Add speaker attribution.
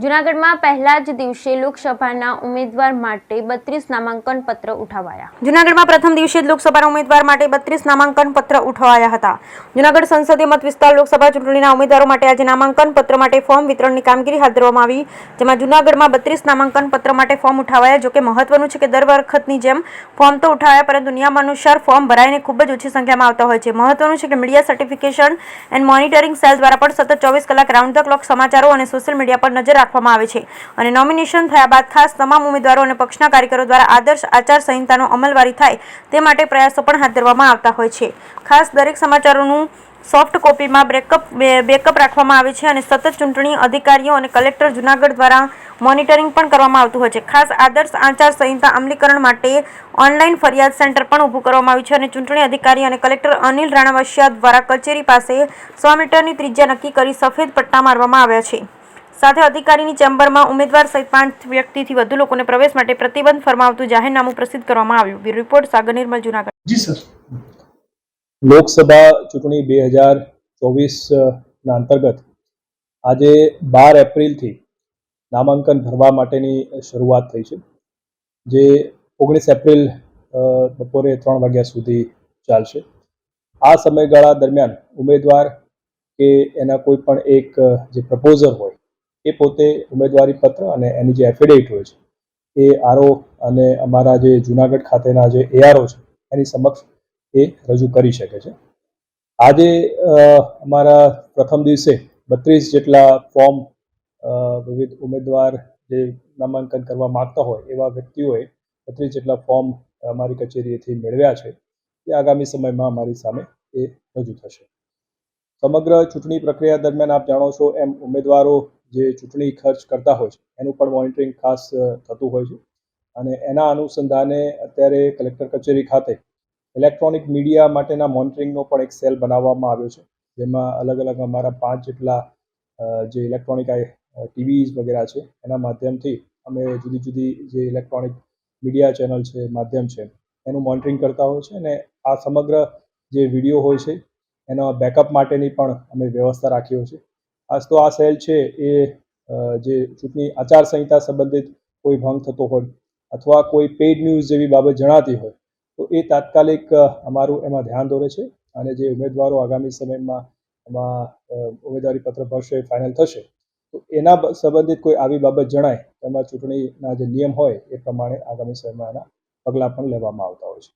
Speaker 1: જૂનાગઢમાં પહેલા જ દિવસે લોકસભાના ઉમેદવાર માટે 32 નામાંકન પત્ર ઉઠાવાયા. જૂનાગઢમાં પ્રથમ દિવસે જ લોકસભાના ઉમેદવાર માટે 32 નામાંકન પત્ર ઉઠાવાયા હતા. જૂનાગઢ સંસદીય મત વિસ્તાર લોકસભા ચૂંટણીના ઉમેદવારો માટે આજે નામાંકન પત્ર માટે ફોર્મ વિતરણની કામગીરી હાથ ધરવામાં આવી, જેમાં જૂનાગઢમાં 32 નામાંકન પત્ર માટે ફોર્મ ઉઠાવાયા. જોકે મહત્વનું છે કે દર વખતની જેમ ફોર્મ તો ઉઠાવાયા, પરંતુ નિયમ અનુસાર ફોર્મ ભરાઈને ખૂબ જ ઓછી સંખ્યામાં આવતા હોય છે. મહત્વનું છે કે media certification and monitoring cell દ્વારા પણ સતત 24 કલાક રાઉન્ડ ધ ક્લોક સમાચારો અને સોશિયલ મીડિયા પર નજર રાખવામાં આવે છે અને નોમિનેશન થયા બાદ ખાસ તમામ ઉમેદવારો અને પક્ષના કાર્યકરો દ્વારા આદર્શ આચાર સંહિતાનો અમલવારી થાય તે માટે પ્રયાસો પણ હાથ ધરવામાં આવતા હોય છે. ખાસ દરેક સમાચારોનું સોફ્ટ કોપીમાં બેકઅપ રાખવામાં આવે છે અને સતત ચૂંટણી અધિકારીઓ અને કલેક્ટર જૂનાગઢ દ્વારા મોનિટરિંગ પણ કરવામાં આવતું હોય છે. ખાસ આદર્શ આચાર સંહિતા અમલીકરણ માટે ઓનલાઈન ફરિયાદ સેન્ટર પણ ઊભું કરવામાં આવ્યું છે અને ચૂંટણી અધિકારી અને કલેક્ટર અનિલ રાણાવસિયા દ્વારા કચેરી પાસે 100 મીટરની ત્રિજ્યા નક્કી કરી સફેદ પટ્ટા મારવામાં આવ્યા છે. સાથે અધિકારીની ચેમ્બરમાં ઉમેદવાર સહિત 5 વ્યક્તિથી વધુ લોકોને પ્રવેશ માટે પ્રતિબંધ ફરમાવતું જાહેરનામું પ્રસિદ્ધ કરવામાં આવ્યું. બ્યુરો રિપોર્ટ સાગર નિર્મલ, જૂનાગઢ.
Speaker 2: જી સર. લોકસભા ચૂંટણી 2024 ના અંતર્ગત આજે 12 એપ્રિલથી નામાંકન ભરવા માટેની શરૂઆત થઈ છે, જે 19 એપ્રિલ બપોરે 3 વાગ્યા સુધી ચાલશે. આ સમયગાળા દરમિયાન ઉમેદવાર કે એના કોઈ પણ એક જે પ્રપોઝર હોય એ પોતે ઉમેદવારી પત્ર અને એની જે એફિડેવિટ હોય છે એ આરઓ અને અમારા જે જૂનાગઢ ખાતેના જે એઆરઓ છે એની સમક્ષ એ રજૂ કરી શકે છે. આજે અમારા પ્રથમ દિવસે 32 જેટલા ફોર્મ વિવિધ ઉમેદવાર જે નામાંકન કરવા માગતા હોય એવા વ્યક્તિઓએ 32 જેટલા ફોર્મ અમારી કચેરીએથી મેળવ્યા છે. એ આગામી સમયમાં અમારી સામે એ રજૂ થશે. સમગ્ર ચૂંટણી પ્રક્રિયા દરમિયાન આપ જાણો છો એમ ઉમેદવારો જે ચૂંટણી ખર્ચ કરતા હોય છે એનું પણ મોનિટરિંગ ખાસ થતું હોય છે અને એના અનુસંધાને અત્યારે કલેક્ટર કચેરી ખાતે ઇલેક્ટ્રોનિક મીડિયા માટેના મોનિટરિંગનો પણ એક સેલ બનાવવામાં આવ્યો છે, જેમાં અલગ અલગ અમારા 5 જેટલા જે ઇલેક્ટ્રોનિક ટીવીઝ વગેરે છે એના માધ્યમથી અમે જુદી જુદી જે ઇલેક્ટ્રોનિક મીડિયા ચેનલ છે, માધ્યમ છે, એનું મોનિટરિંગ કરતા હોય છે અને આ સમગ્ર જે વિડીયો હોય છે એના બેકઅપ માટેની પણ અમે વ્યવસ્થા રાખી હોય છે. આજ તો આ સેલ છે એ જે ચૂંટણી આચારસંહિતા સંબંધિત કોઈ ભંગ થતો હોય અથવા કોઈ પેઇડ ન્યૂઝ જેવી બાબત જણાતી હોય તો એ તાત્કાલિક અમારું એમાં ધ્યાન દોરે છે અને જે ઉમેદવારો આગામી સમયમાં એમાં ઉમેદવારી પત્ર ભરશે, ફાઇનલ થશે, તો એના સંબંધિત કોઈ આવી બાબત જણાય એમાં ચૂંટણીના જે નિયમ હોય એ પ્રમાણે આગામી સમયમાં એના પગલાં પણ લેવામાં આવતા હોય છે.